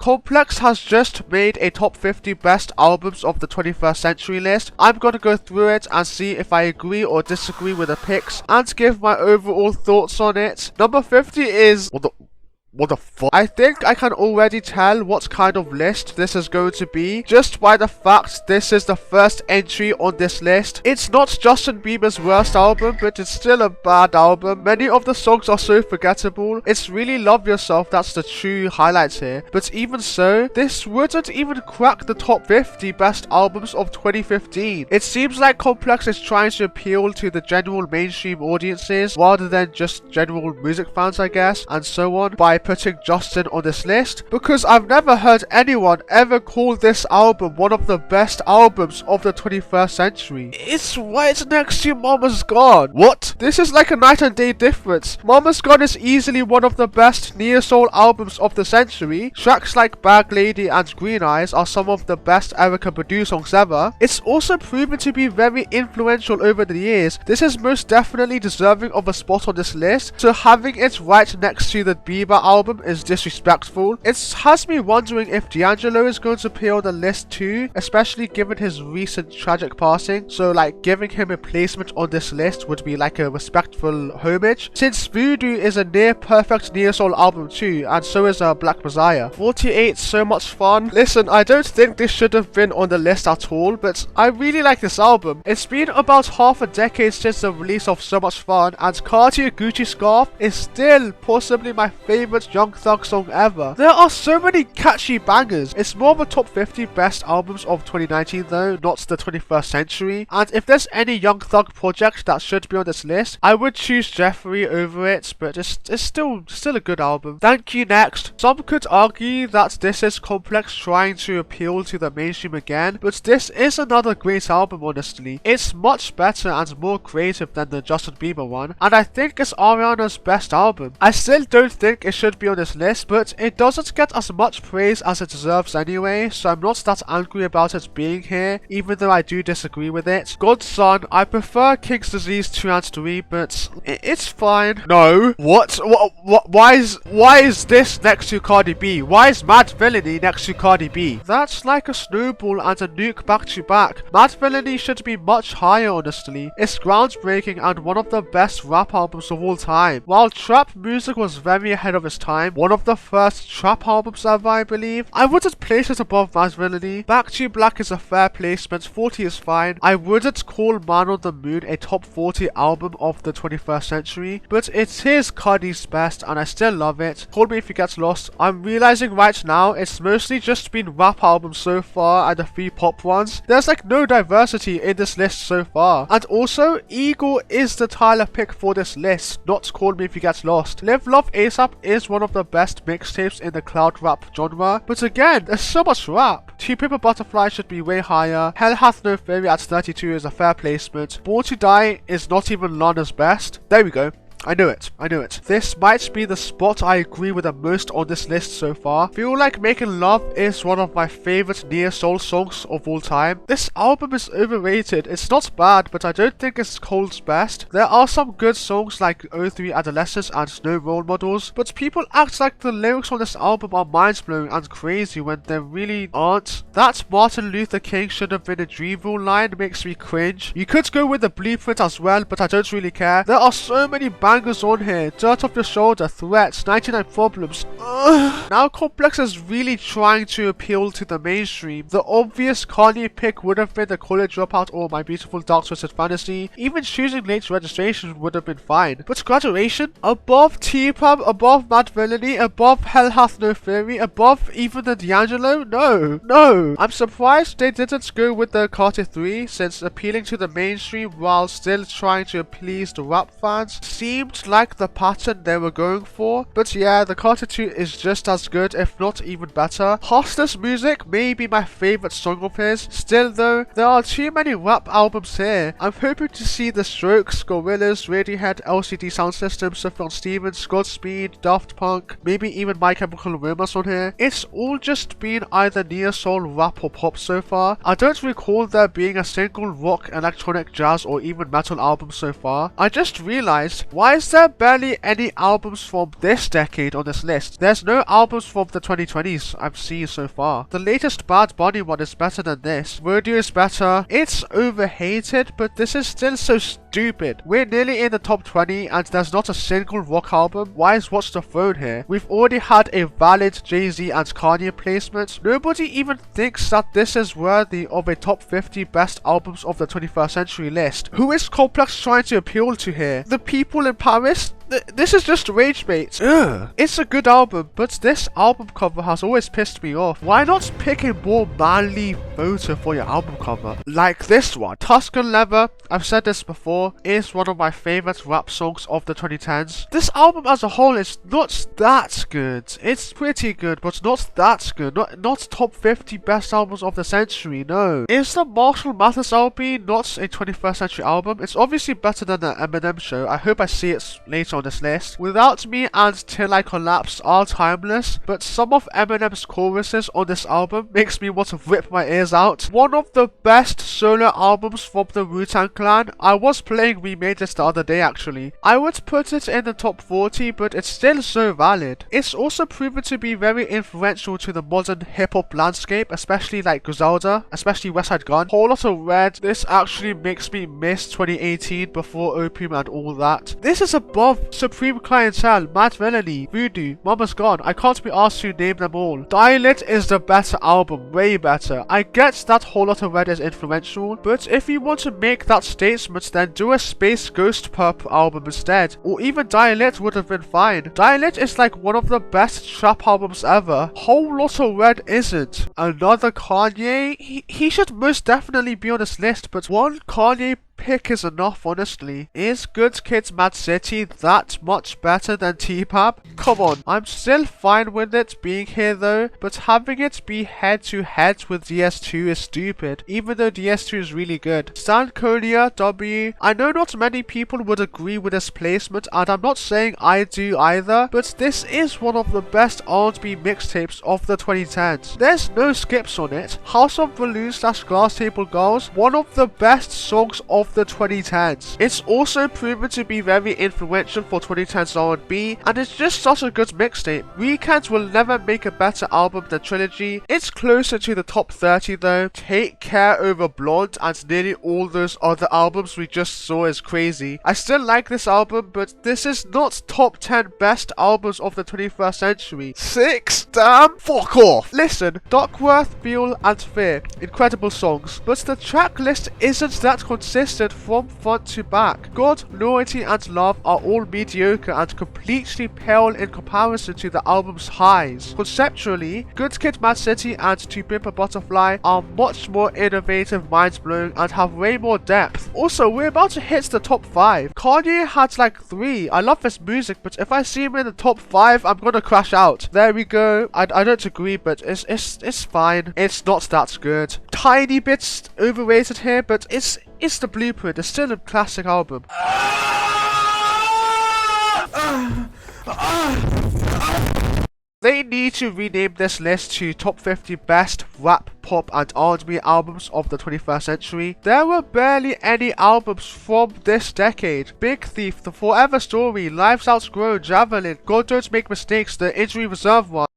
Complex has just made a top 50 best albums of the 21st century list. I'm gonna go through it and see if I agree or disagree with the picks and give my overall thoughts on it. Number 50 is... What the fuck? I think I can already tell what kind of list this is going to be just by the fact this is the first entry on this list. It's not Justin Bieber's worst album, but it's still a bad album. Many of the songs are so forgettable. It's really Love Yourself that's the true highlights here. But even so, this wouldn't even crack the top 50 best albums of 2015. It seems like Complex is trying to appeal to the general mainstream audiences rather than just general music fans, I guess, and so on, by putting Justin on this list, because I've never heard anyone ever call this album one of the best albums of the 21st century. It's right next to Mama's Gone. What? This is like a night and day difference. Mama's Gone is easily one of the best neo-soul albums of the century. Tracks like Bag Lady and Green Eyes are some of the best Erykah Badu songs ever. It's also proven to be very influential over the years. This is most definitely deserving of a spot on this list, so having it right next to the Bieber album is disrespectful. It has me wondering if D'Angelo is going to appear on the list too, especially given his recent tragic passing, so like giving him a placement on this list would be like a respectful homage, since Voodoo is a near perfect neo-soul album too, and so is Black Messiah. 48, so much fun. Listen, I don't think this should have been on the list at all, but I really like this album. It's been about half a decade since the release of So Much Fun, and Cardi Gucci Scarf is still possibly my favorite Young Thug song ever. There are so many catchy bangers. It's more of a top 50 best albums of 2019 though, not the 21st century, and if there's any Young Thug project that should be on this list, I would choose Jeffrey over it, but it's still a good album. Thank you. Next. Some could argue that this is Complex trying to appeal to the mainstream again, but this is another great album honestly. It's much better and more creative than the Justin Bieber one, and I think it's Ariana's best album. I still don't think it should be on this list, but it doesn't get as much praise as it deserves anyway, so I'm not that angry about it being here, even though I do disagree with it. Godson, I prefer King's Disease 2 and 3, but it's fine. No. What? Why is this next to Cardi B? Why is Mad Villainy next to Cardi B? That's like a snowball and a nuke back to back. Mad Villainy should be much higher honestly. It's groundbreaking and one of the best rap albums of all time. While trap music was very ahead of its time, one of the first trap albums ever I believe, I wouldn't place it above Mad Villainy. Back to Black is a fair placement, 40 is fine. I wouldn't call Man on the Moon a top 40 album of the 21st century, but it is Cardi's best and I still love it. Call Me If You Get Lost. I'm realizing right now it's mostly just been rap albums so far and a few pop ones. There's like no diversity in this list so far. And also, Eagle is the Tyler pick for this list, not Call Me If You Get Lost. Live Love ASAP is one of the best mixtapes in the cloud rap genre, but again, there's so much rap. To Paper Butterfly should be way higher. Hell Hath No Fury at 32 is a fair placement. Born to Die is not even Lana's best. There we go. I knew it. This might be the spot I agree with the most on this list so far. Feel Like Making Love is one of my favorite neo-soul songs of all time. This album is overrated. It's not bad, but I don't think it's Cole's best. There are some good songs like '03 Adolescence and No Role Models, but people act like the lyrics on this album are mind-blowing and crazy when they really aren't. That Martin Luther King should have been a Dreamville line makes me cringe. You could go with the Blueprint as well, but I don't really care. There are so many bangers on here. Dirt Off Your Shoulder, Threats, 99 Problems. Now Complex is really trying to appeal to the mainstream. The obvious Kanye pick would have been The College Dropout or My Beautiful Dark Twisted Fantasy. Even choosing Late Registration would have been fine. But Graduation? Above T-Pub, above Mad Villainy, above Hell Hath No Fury, above even the D'Angelo? No. I'm surprised they didn't go with the Carter 3, since appealing to the mainstream while still trying to please the rap fans seemed like the pattern they were going for. But yeah, the Carter 2 is just as good, if not even better. Hustler's Music may be my favorite song of his. Still though, there are too many rap albums here. I'm hoping to see The Strokes, Gorillaz, Radiohead, LCD Soundsystem, Sufjan Stevens, Godspeed, Daft Punk, maybe even My Chemical Romance on here. It's all just been either neo-soul, rap or pop so far. I don't recall there being a single rock, electronic, jazz or even metal album so far. I just realized, why Why is there barely any albums from this decade on this list? There's no albums from the 2020s I've seen so far. The latest Bad Bunny one is better than this. Voodoo is better. It's overhated, but this is still so stupid. We're nearly in the top 20 and there's not a single rock album. Why is Watch the Throne here? We've already had a valid Jay-Z and Kanye placement. Nobody even thinks that this is worthy of a top 50 best albums of the 21st century list. Who is Complex trying to appeal to here? The people in Paris? This is just rage bait. Ugh. It's a good album, but this album cover has always pissed me off. Why not pick a more manly photo for your album cover? Like this one. Tuscan Leather, I've said this before, is one of my favorite rap songs of the 2010s. This album as a whole is not that good. It's pretty good, but not that good. Not top 50 best albums of the century, no. Is the Marshall Mathers LP not a 21st century album? It's obviously better than the Eminem Show. I hope I see it later on this list. Without Me and Till I Collapse are timeless, but some of Eminem's choruses on this album makes me want to rip my ears out. One of the best solo albums from the Wu-Tang Clan. I was playing We Made This the other day actually. I would put it in the top 40, but it's still so valid. It's also proven to be very influential to the modern hip-hop landscape, especially like Griselda, especially West Side Gun. Whole Lot of Red, this actually makes me miss 2018 before Opium and all that. This is above Supreme Clientele, Mad Villainy, Voodoo, Mama's Gone. I can't be asked to name them all. Dial-It is the better album, way better. I get that Whole Lot of Red is influential, but if you want to make that statement, then do a Space Ghost Purp album instead. Or even Dial-It would have been fine. Dial-It is like one of the best trap albums ever. Whole Lot of Red isn't. Another Kanye? He should most definitely be on this list, but one Kanye pick is enough, honestly. Is Good Kid Mad City that much better than T-Pab? Come on, I'm still fine with it being here though, but having it be head to head with DS2 is stupid, even though DS2 is really good. Stankonia W. I know not many people would agree with this placement, and I'm not saying I do either, but this is one of the best R&B mixtapes of the 2010s. There's no skips on it. House of Balloons / Glass Table Girls, one of the best songs of the 2010s. It's also proven to be very influential for 2010s R&B, and it's just such a good mixtape. Weeknd will never make a better album than Trilogy. It's closer to the top 30 though. Take Care over Blonde and nearly all those other albums we just saw is crazy. I still like this album, but this is not top 10 best albums of the 21st century. 6? Damn! Fuck off! Listen, Duckworth, Beale and Fear, incredible songs, but the track list isn't that consistent from front to back. God, Loyalty and Love are all mediocre and completely pale in comparison to the album's highs. Conceptually, Good Kid Mad City and To Pimp a Butterfly are much more innovative, mind-blowing, and have way more depth. Also, we're about to hit the top 5. Kanye had like 3. I love his music, but if I see him in the top 5, I'm gonna crash out. There we go. I don't agree, but it's fine. It's not that good. Tiny bits overrated here, but it's the blueprint. It's still a classic album. They need to rename this list to top 50 best rap, pop and R&B albums of the 21st century. There were barely any albums from this decade. Big Thief, The Forever Story, Lives Outgrown, Javelin, God Don't Make Mistakes, the Injury Reserve one.